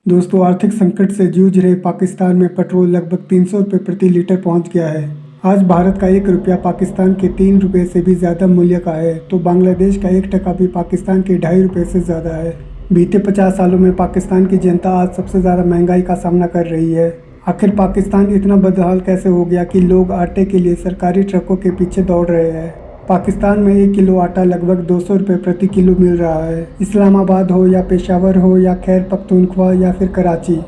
दोस्तों, आर्थिक संकट से जूझ रहे पाकिस्तान में पेट्रोल लगभग 300 रुपये प्रति लीटर पहुंच गया है। आज भारत का 1 रुपया पाकिस्तान के 3 रुपये से भी ज़्यादा मूल्य का है, तो बांग्लादेश का 1 टका भी पाकिस्तान के 2.5 रुपये से ज़्यादा है। बीते 50 सालों में पाकिस्तान की जनता आज सबसे ज़्यादा महंगाई का सामना कर रही है। आखिर पाकिस्तान इतना बदहाल कैसे हो गया कि लोग आटे के लिए सरकारी ट्रकों के पीछे दौड़ रहे हैं। पाकिस्तान में 1 किलो आटा लगभग 200 रुपये प्रति किलो मिल रहा है। इस्लामाबाद हो या पेशावर हो या खैर पख्तूनख्वा या फिर कराची,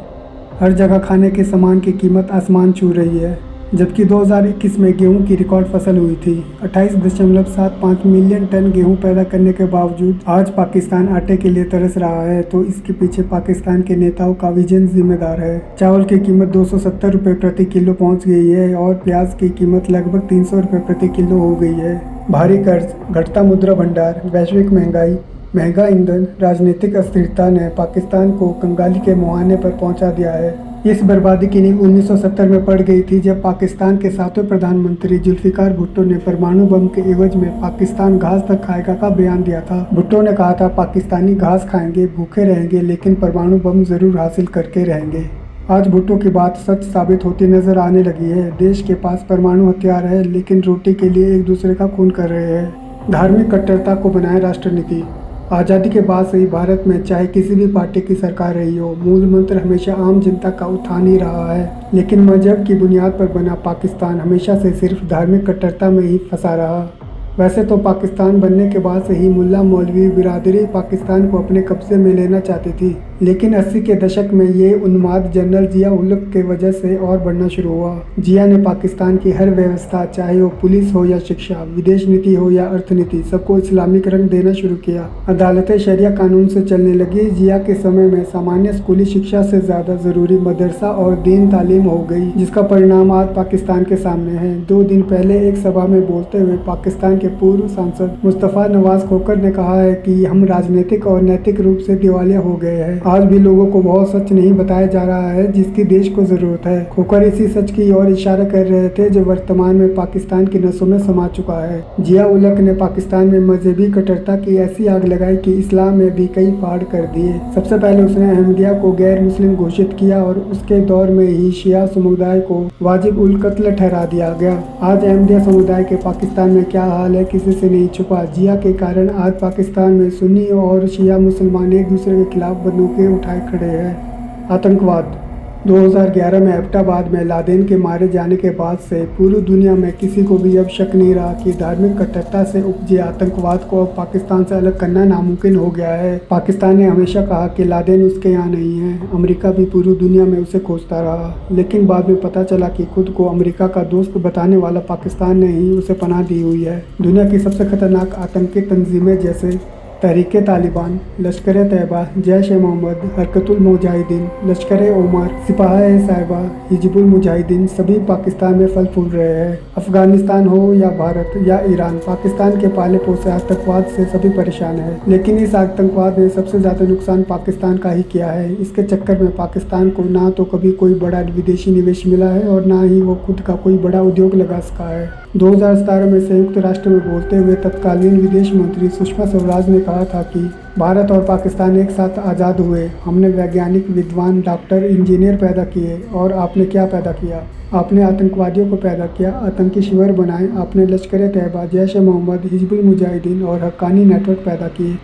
हर जगह खाने के सामान की कीमत आसमान छू रही है। जबकि 2021 में गेहूं की रिकॉर्ड फसल हुई थी। 28.75 मिलियन टन गेहूं पैदा करने के बावजूद आज पाकिस्तान आटे के लिए तरस रहा है, तो इसके पीछे पाकिस्तान के नेताओं का विजन जिम्मेदार है। चावल की कीमत 270 रुपये प्रति किलो पहुंच गई है और प्याज की कीमत लगभग 300 रुपये प्रति किलो हो गई है। भारी कर्ज, घटता मुद्रा भंडार, वैश्विक महंगाई, महंगा ईंधन, राजनीतिक अस्थिरता ने पाकिस्तान को कंगाली के मुहाने पर पहुंचा दिया है। इस बर्बादी की नींव 1970 में पड़ गई थी, जब पाकिस्तान के 7वें प्रधानमंत्री जुल्फिकार भुट्टो ने परमाणु बम के एवज में पाकिस्तान घास तक खाएगा का बयान दिया था। भुट्टो ने कहा था, पाकिस्तानी घास खाएंगे, भूखे रहेंगे, लेकिन परमाणु बम जरूर हासिल करके रहेंगे। आज भुट्टो की बात सच साबित होती नजर आने लगी है। देश के पास परमाणु हथियार है, लेकिन रोटी के लिए एक दूसरे का खून कर रहे हैं। धार्मिक कट्टरता को बनाए राष्ट्रनीति। आज़ादी के बाद से ही भारत में चाहे किसी भी पार्टी की सरकार रही हो, मूल मंत्र हमेशा आम जनता का उत्थान ही रहा है। लेकिन मजहब की बुनियाद पर बना पाकिस्तान हमेशा से सिर्फ धार्मिक कट्टरता में ही फंसा रहा। वैसे तो पाकिस्तान बनने के बाद से ही मुल्ला मौलवी बिरादरी पाकिस्तान को अपने कब्जे में लेना चाहती थी, लेकिन 80 के दशक में ये उन्माद जनरल जिया उल हक के वजह से और बढ़ना शुरू हुआ। जिया ने पाकिस्तान की हर व्यवस्था, चाहे वो पुलिस हो या शिक्षा, विदेश नीति हो या अर्थनीति, सबको इस्लामिक रंग देना शुरू किया। अदालतें शरिया कानून से चलने लगी। जिया के समय में सामान्य स्कूली शिक्षा से ज़्यादा ज़रूरी मदरसा और दीन तालीम हो गई, जिसका परिणाम आज पाकिस्तान के सामने है। 2 दिन पहले एक सभा में बोलते हुए पाकिस्तान के पूर्व सांसद मुस्तफ़ा नवाज खोखर ने कहा है कि हम राजनीतिक और नैतिक रूप से दिवालिया हो गए हैं। आज भी लोगों को बहुत सच नहीं बताया जा रहा है जिसकी देश को जरूरत है। खोखर इसी सच की ओर इशारा कर रहे थे जो वर्तमान में पाकिस्तान की नसों में समा चुका है। जिया उल हक ने पाकिस्तान में मजहबी कट्टरता की ऐसी आग लगाई कि इस्लाम में भी कई फाड़ कर दिए। सबसे पहले उसने अहमदिया को गैर मुस्लिम घोषित किया और उसके दौर में ही शिया समुदाय को वाजिब उल कत्ल ठहरा दिया गया। आज अहमदिया समुदाय के पाकिस्तान में क्या हाल है किसी से नहीं छुपा। जिया के कारण आज पाकिस्तान में सुन्नी और शिया मुसलमान एक दूसरे के खिलाफ बंदूकें उठाए खड़े हैं। आतंकवाद। 2011 में एबटाबाद में लादेन के मारे जाने के बाद से पूरी दुनिया में किसी को भी अब शक नहीं रहा कि धार्मिक कट्टरता से उपजे आतंकवाद को अब पाकिस्तान से अलग करना नामुमकिन हो गया है। पाकिस्तान ने हमेशा कहा कि लादेन उसके यहाँ नहीं है। अमेरिका भी पूरी दुनिया में उसे खोजता रहा, लेकिन बाद में पता चला कि खुद को अमेरिका का दोस्त बताने वाला पाकिस्तान ने ही उसे पनाह दी हुई है। दुनिया की सबसे खतरनाक आतंकी तंजीमें जैसे तहरीके तालिबान, लश्कर तैयबा, जैश ए मोहम्मद, हरकतुल मुजाहिदीन, लश्कर ओमर, सिपाही साहिबा, हिजबुल मुजाहिदीन सभी पाकिस्तान में फल फूल रहे हैं। अफगानिस्तान हो या भारत या ईरान, पाकिस्तान के पाले पोसे आतंकवाद से सभी परेशान हैं। लेकिन इस आतंकवाद ने सबसे ज़्यादा नुकसान पाकिस्तान का ही किया है। इसके चक्कर में पाकिस्तान को ना तो कभी कोई बड़ा विदेशी निवेश मिला है और ना ही वो खुद का कोई बड़ा उद्योग लगा सका है। 2017 में संयुक्त राष्ट्र में बोलते हुए तत्कालीन विदेश मंत्री सुषमा स्वराज ने कहा था कि भारत और पाकिस्तान एक साथ आज़ाद हुए। हमने वैज्ञानिक, विद्वान, डॉक्टर, इंजीनियर पैदा किए और आपने क्या पैदा किया? आपने आतंकवादियों को पैदा किया, आतंकी शिविर बनाए। आपने लश्कर तैयबा, जैश ए मोहम्मद, हिजबुल मुजाहिदीन और हक्कानी नेटवर्क पैदा किए।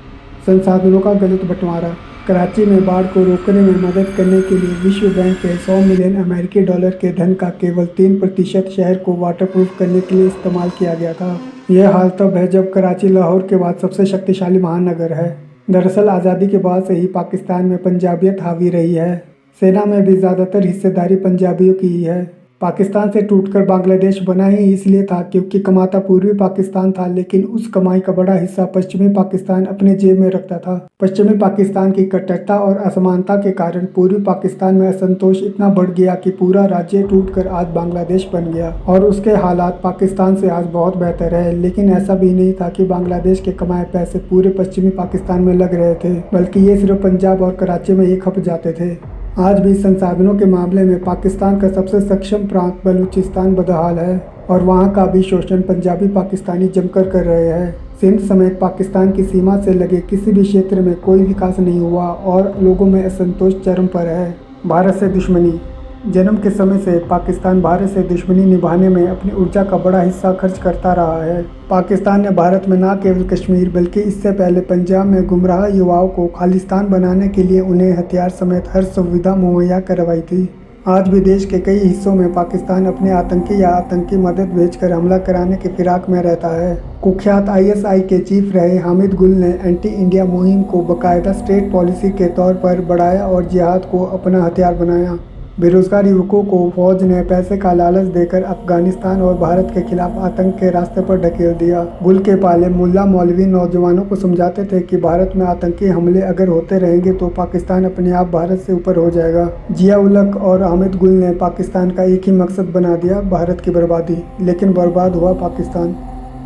संसाधनों का गलत बंटवारा। कराची में बाढ़ को रोकने में मदद करने के लिए विश्व बैंक के 100 मिलियन अमेरिकी डॉलर के धन का केवल 3% शहर को वाटरप्रूफ करने के लिए इस्तेमाल किया गया था। यह हाल तब है जब कराची लाहौर के बाद सबसे शक्तिशाली महानगर है। दरअसल आज़ादी के बाद से ही पाकिस्तान में पंजाबियत हावी रही है। सेना में भी ज़्यादातर हिस्सेदारी पंजाबियों की ही है। पाकिस्तान से टूटकर बांग्लादेश बना ही इसलिए था क्योंकि कमाता पूर्वी पाकिस्तान था, लेकिन उस कमाई का बड़ा हिस्सा पश्चिमी पाकिस्तान अपने जेब में रखता था। पश्चिमी पाकिस्तान की कट्टरता और असमानता के कारण पूर्वी पाकिस्तान में असंतोष इतना बढ़ गया कि पूरा राज्य टूटकर आज बांग्लादेश बन गया और उसके हालात पाकिस्तान से आज बहुत बेहतर है। लेकिन ऐसा भी नहीं था कि बांग्लादेश के कमाए पैसे पूरे पश्चिमी पाकिस्तान में लग रहे थे, बल्कि ये सिर्फ पंजाब और कराची में ही खप जाते थे। आज भी संसाधनों के मामले में पाकिस्तान का सबसे सक्षम प्रांत बलूचिस्तान बदहाल है और वहाँ का भी शोषण पंजाबी पाकिस्तानी जमकर कर रहे हैं। सिंध समेत पाकिस्तान की सीमा से लगे किसी भी क्षेत्र में कोई विकास नहीं हुआ और लोगों में असंतोष चरम पर है। भारत से दुश्मनी। जन्म के समय से पाकिस्तान भारत से दुश्मनी निभाने में अपनी ऊर्जा का बड़ा हिस्सा खर्च करता रहा है। पाकिस्तान ने भारत में न केवल कश्मीर बल्कि इससे पहले पंजाब में गुमराह युवाओं को खालिस्तान बनाने के लिए उन्हें हथियार समेत हर सुविधा मुहैया करवाई थी। आज भी देश के कई हिस्सों में पाकिस्तान अपने आतंकी या आतंकी मदद भेजकर हमला कराने के फिराक में रहता है। कुख्यात ISI के चीफ रहे हामिद गुल ने एंटी इंडिया मुहिम को बाकायदा स्टेट पॉलिसी के तौर पर बढ़ाया और जिहाद को अपना हथियार बनाया। बेरोजगार युवकों को फौज ने पैसे का लालच देकर अफगानिस्तान और भारत के खिलाफ आतंक के रास्ते पर ढकेल दिया। गुल के पाले मुल्ला मौलवी नौजवानों को समझाते थे कि भारत में आतंकी हमले अगर होते रहेंगे तो पाकिस्तान अपने आप भारत से ऊपर हो जाएगा। जिया उलक और हामिद गुल ने पाकिस्तान का एक ही मकसद बना दिया, भारत की बर्बादी। लेकिन बर्बाद हुआ पाकिस्तान।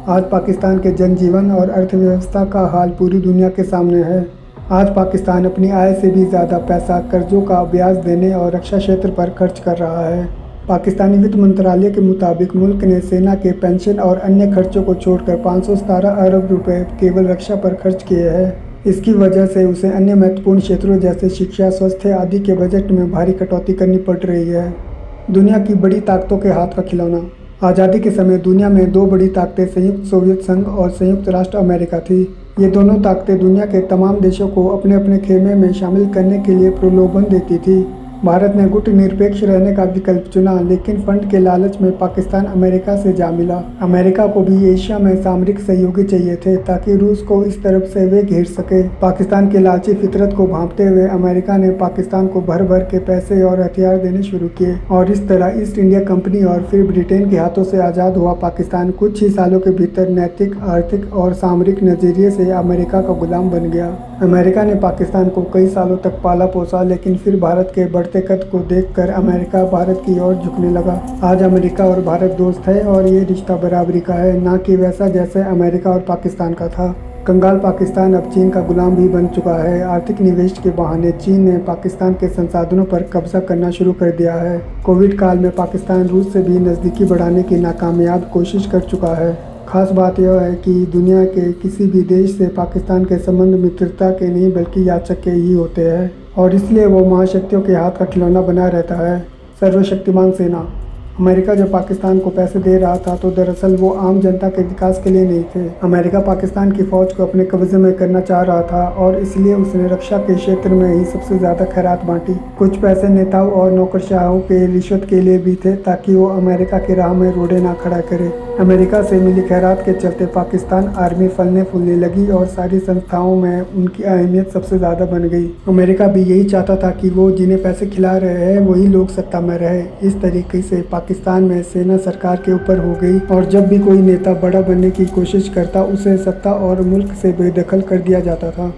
आज पाकिस्तान के जनजीवन और अर्थव्यवस्था का हाल पूरी दुनिया के सामने है। आज पाकिस्तान अपनी आय से भी ज़्यादा पैसा कर्जों का ब्याज देने और रक्षा क्षेत्र पर खर्च कर रहा है। पाकिस्तानी वित्त मंत्रालय के मुताबिक मुल्क ने सेना के पेंशन और अन्य खर्चों को छोड़कर 517 अरब रुपए केवल रक्षा पर खर्च किए हैं। इसकी वजह से उसे अन्य महत्वपूर्ण क्षेत्रों जैसे शिक्षा, स्वास्थ्य आदि के बजट में भारी कटौती करनी पड़ रही है। दुनिया की बड़ी ताकतों के हाथ का खिलौना। आज़ादी के समय दुनिया में दो बड़ी ताकतें संयुक्त सोवियत संघ और संयुक्त राष्ट्र अमेरिका थी। ये दोनों ताकतें दुनिया के तमाम देशों को अपने अपने खेमे में शामिल करने के लिए प्रलोभन देती थी। भारत ने गुटनिरपेक्ष रहने का विकल्प चुना, लेकिन फंड के लालच में पाकिस्तान अमेरिका से जा मिला। अमेरिका को भी एशिया में सामरिक सहयोगी चाहिए थे ताकि रूस को इस तरफ से वे घेर सके। पाकिस्तान के लालची फितरत को भांपते हुए अमेरिका ने पाकिस्तान को भर भर के पैसे और हथियार देने शुरू किए और इस तरह ईस्ट इंडिया कंपनी और फिर ब्रिटेन के हाथों से आज़ाद हुआ पाकिस्तान कुछ ही सालों के भीतर नैतिक, आर्थिक और सामरिक नज़रिए से अमेरिका का गुलाम बन गया। अमेरिका ने पाकिस्तान को कई सालों तक पाला पोसा, लेकिन फिर भारत के बढ़ते कद को देखकर अमेरिका भारत की ओर झुकने लगा। आज अमेरिका और भारत दोस्त है और ये रिश्ता बराबरी का है, ना कि वैसा जैसे अमेरिका और पाकिस्तान का था। कंगाल पाकिस्तान अब चीन का गुलाम भी बन चुका है। आर्थिक निवेश के बहाने चीन ने पाकिस्तान के संसाधनों पर कब्जा करना शुरू कर दिया है। कोविड काल में पाकिस्तान रूस से भी नज़दीकी बढ़ाने की नाकामयाब कोशिश कर चुका है। खास बात यह है कि दुनिया के किसी भी देश से पाकिस्तान के संबंध मित्रता के नहीं बल्कि याचक के ही होते हैं और इसलिए वो महाशक्तियों के हाथ का खिलौना बना रहता है। सर्वशक्तिमान सेना। अमेरिका जब पाकिस्तान को पैसे दे रहा था तो दरअसल वो आम जनता के विकास के लिए नहीं थे। अमेरिका पाकिस्तान की फौज को अपने कब्जे में करना चाह रहा था और इसलिए उसने रक्षा के क्षेत्र में ही सबसे ज़्यादा खैरात बांटी। कुछ पैसे नेताओं और नौकरशाहों के रिश्वत के लिए भी थे ताकि वो अमेरिका की राह में रोड़े ना खड़ा करे। अमेरिका से मिली खैरात के चलते पाकिस्तान आर्मी फलने फूलने लगी और सारी संस्थाओं में उनकी अहमियत सबसे ज़्यादा बन गई। अमेरिका भी यही चाहता था कि वो जिन्हें पैसे खिला रहे हैं वही लोग सत्ता में रहे। इस तरीके से पाकिस्तान में सेना सरकार के ऊपर हो गई और जब भी कोई नेता बड़ा बनने की कोशिश करता उसे सत्ता और मुल्क से बेदखल कर दिया जाता था।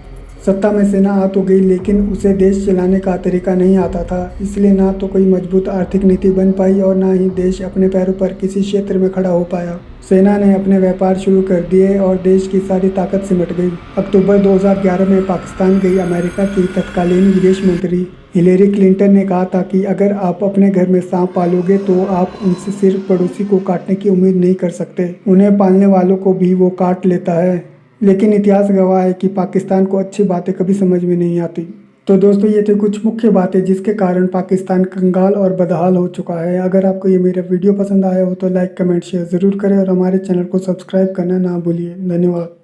सत्ता में सेना आ तो गई लेकिन उसे देश चलाने का तरीका नहीं आता था, इसलिए ना तो कोई मजबूत आर्थिक नीति बन पाई और ना ही देश अपने पैरों पर किसी क्षेत्र में खड़ा हो पाया। सेना ने अपने व्यापार शुरू कर दिए और देश की सारी ताकत सिमट गई। अक्टूबर 2011 में पाकिस्तान गई अमेरिका की तत्कालीन विदेश मंत्री हिलेरी क्लिंटन ने कहा था कि अगर आप अपने घर में सांप पालोगे तो आप उनसे सिर्फ पड़ोसी को काटने की उम्मीद नहीं कर सकते, उन्हें पालने वालों को भी वो काट लेता है। लेकिन इतिहास गवाह है कि पाकिस्तान को अच्छी बातें कभी समझ में नहीं आती। तो दोस्तों ये थे कुछ मुख्य बातें जिसके कारण पाकिस्तान कंगाल और बदहाल हो चुका है। अगर आपको ये मेरा वीडियो पसंद आया हो तो लाइक, कमेंट, शेयर ज़रूर करें और हमारे चैनल को सब्सक्राइब करना ना भूलिए। धन्यवाद।